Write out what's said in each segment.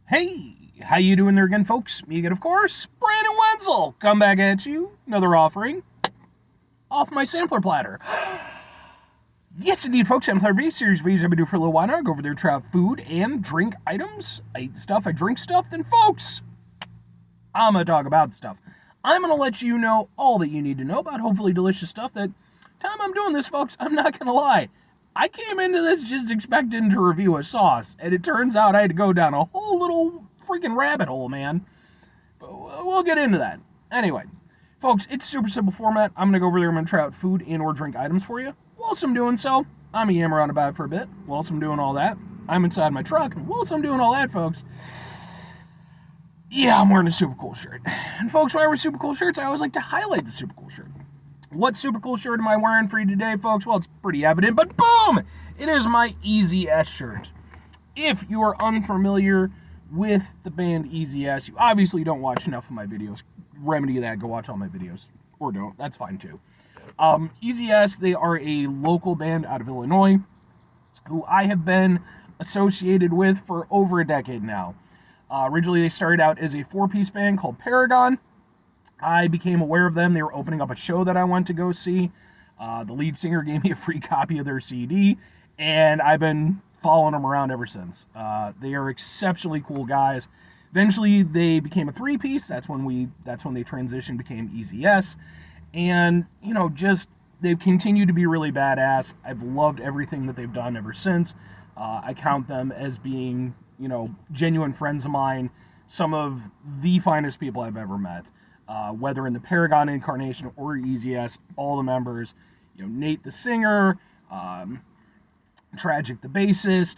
Hey, how you doing there again, folks? Me again, of course, Brandon Wenzel. Come back at you, another offering off my sampler platter. Yes, indeed, folks. Sampler V series videos I've been doing for a little while now. I go over there, try out food and drink items. I eat stuff, I drink stuff. Then, folks, I'm gonna talk about stuff. I'm gonna let you know all that you need to know about hopefully delicious stuff. That time I'm doing this, folks, I'm not gonna lie. I came into this just expecting to review a sauce, and it turns out I had to go down a whole little freaking rabbit hole, man. But we'll get into that. Anyway, folks, it's super simple format. I'm gonna go over there. I'm gonna try out food and or drink items for you. Whilst I'm doing so, I'm gonna yammer on about it for a bit. Whilst I'm doing all that, I'm inside my truck. And whilst I'm doing all that, folks, yeah, I'm wearing a super cool shirt. And folks, when I wear super cool shirts, I always like to highlight the super cool shirt. What super cool shirt am I wearing for you today, folks? Well, it's pretty evident, but boom! It is my Easy S shirt. If you are unfamiliar with the band Easy S, you obviously don't watch enough of my videos. Remedy that, go watch all my videos. Or don't, that's fine too. Easy S, they are a local band out of Illinois who I have been associated with for over a decade now. Originally, they started out as a four-piece band called Paragon. I became aware of them. They were opening up a show that I went to go see. The lead singer gave me a free copy of their CD, and I've been following them around ever since. They are exceptionally cool guys. Eventually, they became a three-piece. That's when they transitioned, became Easy S. And, they've continued to be really badass. I've loved everything that they've done ever since. I count them as being, genuine friends of mine, some of the finest people I've ever met. Whether in the Paragon incarnation or Easy S, all the members, Nate the singer, Tragic the bassist,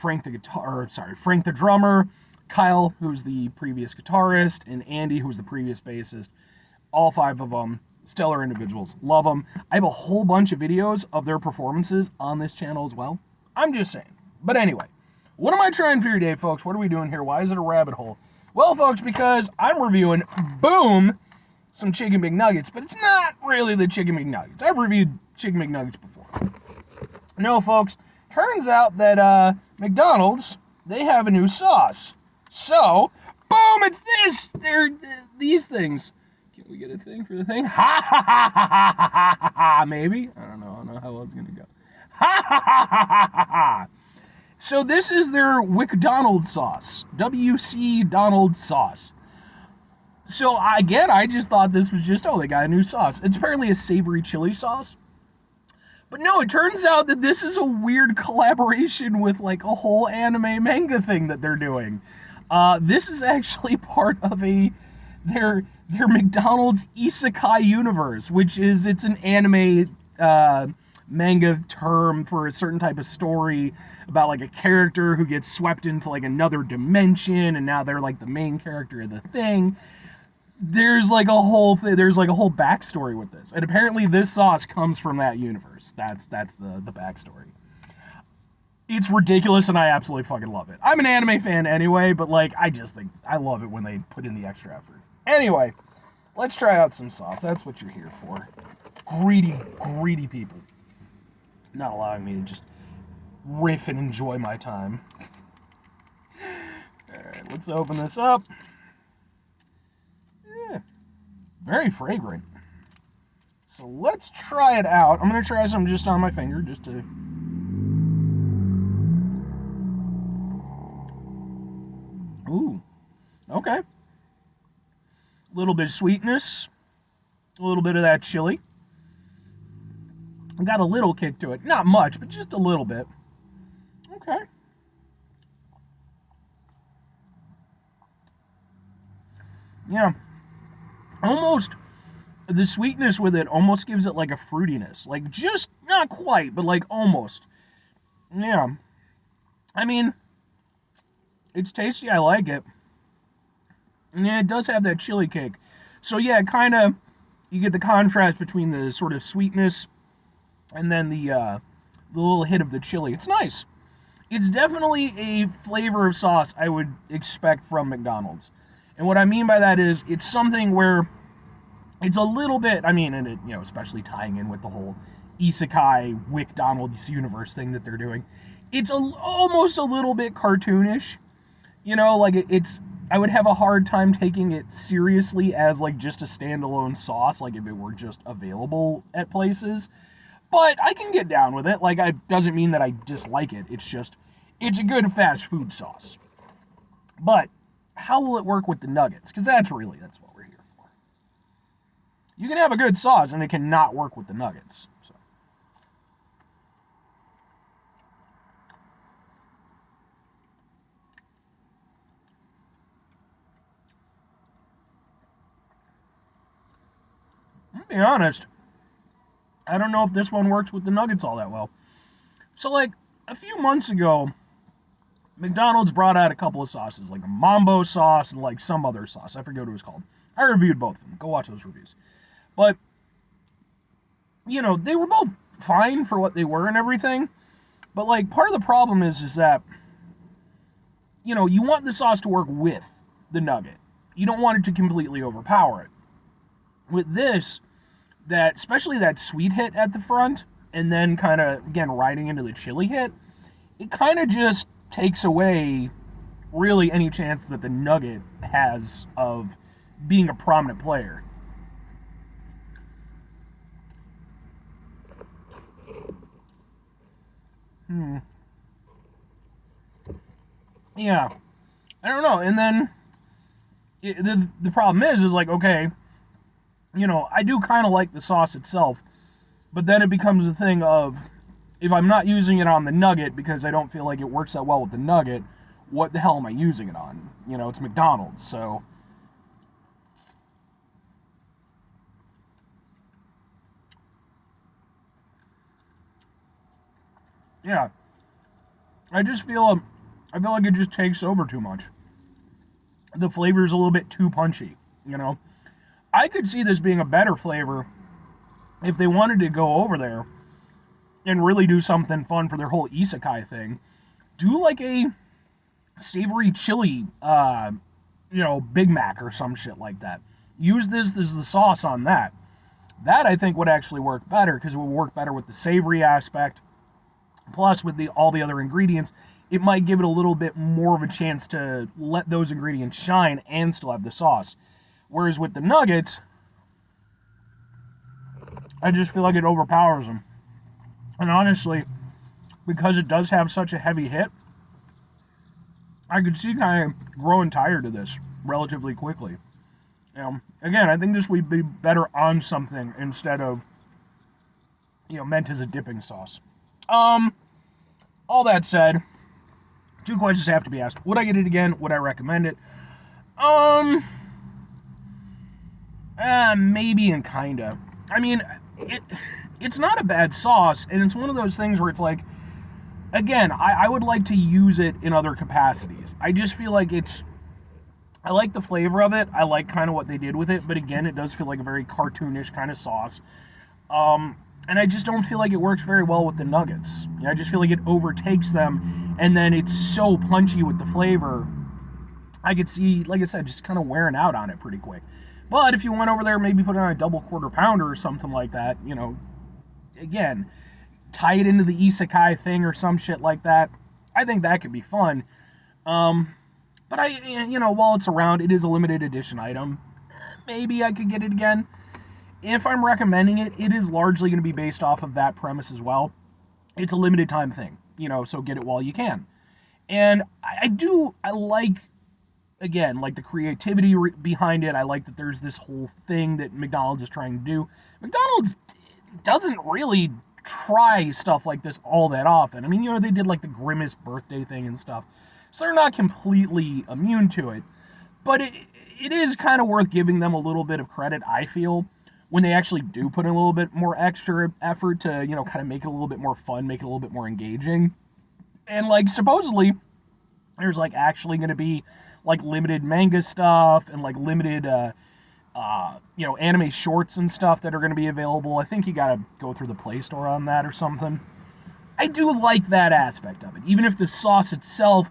Frank the drummer, Kyle, who's the previous guitarist, and Andy, who's the previous bassist. All five of them, stellar individuals. Love them. I have a whole bunch of videos of their performances on this channel as well. I'm just saying. But anyway, what am I trying for your day, folks? What are we doing here? Why is it a rabbit hole? Well, folks, because I'm reviewing, boom, some Chicken McNuggets, but it's not really the Chicken McNuggets. I've reviewed Chicken McNuggets before. No, folks, turns out that McDonald's, they have a new sauce. So, boom, it's this. They're these things. Can we get a thing for the thing? Ha ha ha ha ha ha ha ha. Maybe. I don't know how well it's gonna go. Ha ha ha ha ha ha ha. So this is their WcDonald's sauce. WcDonald's sauce. So again, I just thought this was just, they got a new sauce. It's apparently a savory chili sauce. But no, it turns out that this is a weird collaboration with like a whole anime manga thing that they're doing. This is actually part of their McDonald's isekai universe, which is, it's an anime manga term for a certain type of story about like a character who gets swept into like another dimension, and now they're like the main character of the thing. There's like a whole backstory with this, and apparently this sauce comes from that universe. That's the backstory. It's ridiculous, and I absolutely fucking love it. I'm an anime fan anyway, but like I just think I love it when they put in the extra effort. Anyway, let's try out some sauce. That's what you're here for. Greedy people. Not allowing me to just riff and enjoy my time. Alright, let's open this up. Yeah, very fragrant. So let's try it out. I'm going to try some just on my finger, just to... Ooh, okay. A little bit of sweetness, a little bit of that chili. Got a little kick to it. Not much, but just a little bit. Okay. Yeah. Almost, the sweetness with it almost gives it like a fruitiness. Like, just, not quite, but like almost. Yeah. I mean, it's tasty. I like it. And yeah, it does have that chili kick. So yeah, kind of, you get the contrast between the sort of sweetness and then the little hit of the chili. It's nice. It's definitely a flavor of sauce I would expect from McDonald's. And what I mean by that is, it's something where it's a little bit, and it, especially tying in with the whole isekai WcDonald's universe thing that they're doing, it's almost a little bit cartoonish. you know, like I would have a hard time taking it seriously as like just a standalone sauce, like if it were just available at places. But I can get down with it. Like, it doesn't mean that I dislike it. It's just, it's a good fast food sauce. But how will it work with the nuggets? Because that's what we're here for. You can have a good sauce and it cannot work with the nuggets. So. To be honest, I don't know if this one works with the nuggets all that well. So, like, a few months ago, McDonald's brought out a couple of sauces, like a Mambo sauce and like some other sauce. I forget what it was called. I reviewed both of them. Go watch those reviews. But, you know, they were both fine for what they were and everything. But, like, part of the problem is that, you know, you want the sauce to work with the nugget. You don't want it to completely overpower it. With this, that, especially that sweet hit at the front, and then kind of, again, riding into the chili hit, it kind of just takes away really any chance that the nugget has of being a prominent player. Yeah. I don't know. And then the problem is like, okay, you know, I do kind of like the sauce itself, but then it becomes a thing of, if I'm not using it on the nugget because I don't feel like it works that well with the nugget, what the hell am I using it on? You know, it's McDonald's, so. Yeah. I feel like it just takes over too much. The flavor's a little bit too punchy, you know. I could see this being a better flavor if they wanted to go over there and really do something fun for their whole isekai thing. Do like a savory chili, you know, Big Mac or some shit like that. Use this as the sauce on that. That I think would actually work better because it would work better with the savory aspect. Plus, with all the other ingredients, it might give it a little bit more of a chance to let those ingredients shine and still have the sauce. Whereas with the nuggets, I just feel like it overpowers them. And honestly, because it does have such a heavy hit, I could see kind of growing tired of this relatively quickly. You know, again, I think this would be better on something instead of, you know, meant as a dipping sauce. All that said, 2 questions have to be asked. Would I get it again? Would I recommend it? Maybe and kinda. I mean, it's not a bad sauce, and it's one of those things where it's like, again, I would like to use it in other capacities. I just feel like I like the flavor of it. I like kind of what they did with it, but again, it does feel like a very cartoonish kind of sauce. And I just don't feel like it works very well with the nuggets. I just feel like it overtakes them, and then it's so punchy with the flavor. I could see, like I said, just kind of wearing out on it pretty quick. But if you went over there, maybe put it on a double quarter pounder or something like that, you know, again, tie it into the isekai thing or some shit like that, I think that could be fun. But you know, while it's around, it is a limited edition item. Maybe I could get it again. If I'm recommending it, it is largely going to be based off of that premise as well. It's a limited time thing, you know, so get it while you can. And I like, again, like the creativity behind it. I like that there's this whole thing that McDonald's is trying to do. McDonald's doesn't really try stuff like this all that often. I mean, you know, they did like the Grimace birthday thing and stuff. So they're not completely immune to it. But it is kind of worth giving them a little bit of credit, I feel, when they actually do put in a little bit more extra effort to, you know, kind of make it a little bit more fun, make it a little bit more engaging. And, like, supposedly, there's, like, actually going to be, like, limited manga stuff and, like, limited, you know, anime shorts and stuff that are going to be available. I think you got to go through the Play Store on that or something. I do like that aspect of it. Even if the sauce itself,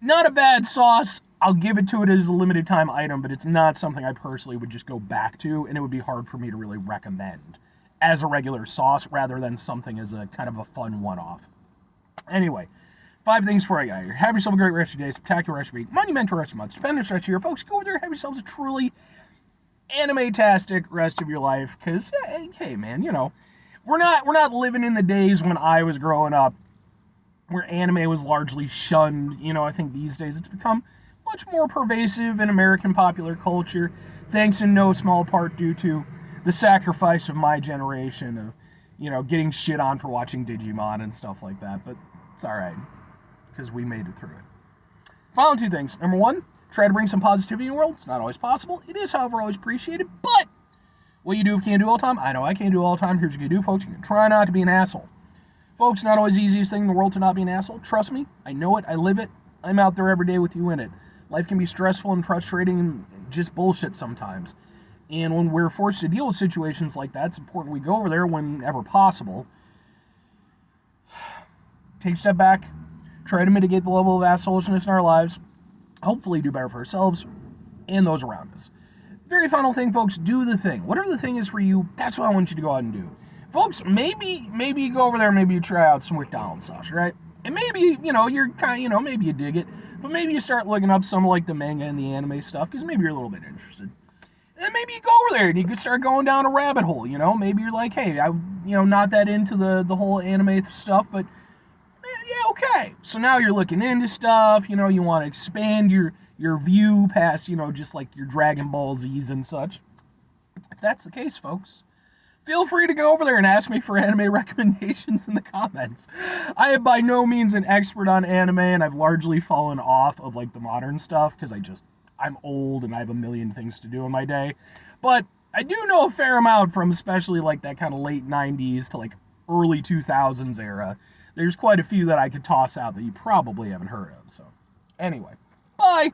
not a bad sauce, I'll give it to it as a limited time item, but it's not something I personally would just go back to, and it would be hard for me to really recommend as a regular sauce rather than something as a kind of a fun one-off. Anyway, 5 things before I get out of here. Have yourself a great rest of your day, spectacular rest of your week, monumental rest of your month, stupendous rest of your year. Folks, go over there, have yourselves a truly anime-tastic rest of your life, because, hey, man, you know, we're not living in the days when I was growing up, where anime was largely shunned. You know, I think these days it's become much more pervasive in American popular culture, thanks in no small part due to the sacrifice of my generation of, you know, getting shit on for watching Digimon and stuff like that, but it's alright, because we made it through it. Final 2 things. Number 1, try to bring some positivity in the world. It's not always possible. It is, however, always appreciated, but what you do if you can't do all the time, I know I can't do all the time. Here's what you can do, folks. You can try not to be an asshole. Folks, not always the easiest thing in the world to not be an asshole. Trust me, I know it, I live it. I'm out there every day with you in it. Life can be stressful and frustrating and just bullshit sometimes. And when we're forced to deal with situations like that, it's important we go over there whenever possible. Take a step back, try to mitigate the level of assholishness in our lives, hopefully do better for ourselves and those around us. Very final thing, folks, do the thing. Whatever the thing is for you, that's what I want you to go out and do. Folks, maybe you go over there, maybe you try out some McDonald's sauce, right? And maybe, you know, you're kind of, you know, maybe you dig it, but maybe you start looking up some like the manga and the anime stuff, because maybe you're a little bit interested. And then maybe you go over there and you can start going down a rabbit hole, you know? Maybe you're like, hey, not that into the whole anime stuff, but yeah, okay. So now you're looking into stuff, you know, you want to expand your view past, you know, just like your Dragon Ball Z's and such. If that's the case, folks, feel free to go over there and ask me for anime recommendations in the comments. I am by no means an expert on anime, and I've largely fallen off of like the modern stuff because I'm old and I have a million things to do in my day. But I do know a fair amount from especially like that kind of late 90s to like early 2000s era. There's quite a few that I could toss out that you probably haven't heard of. So anyway, bye!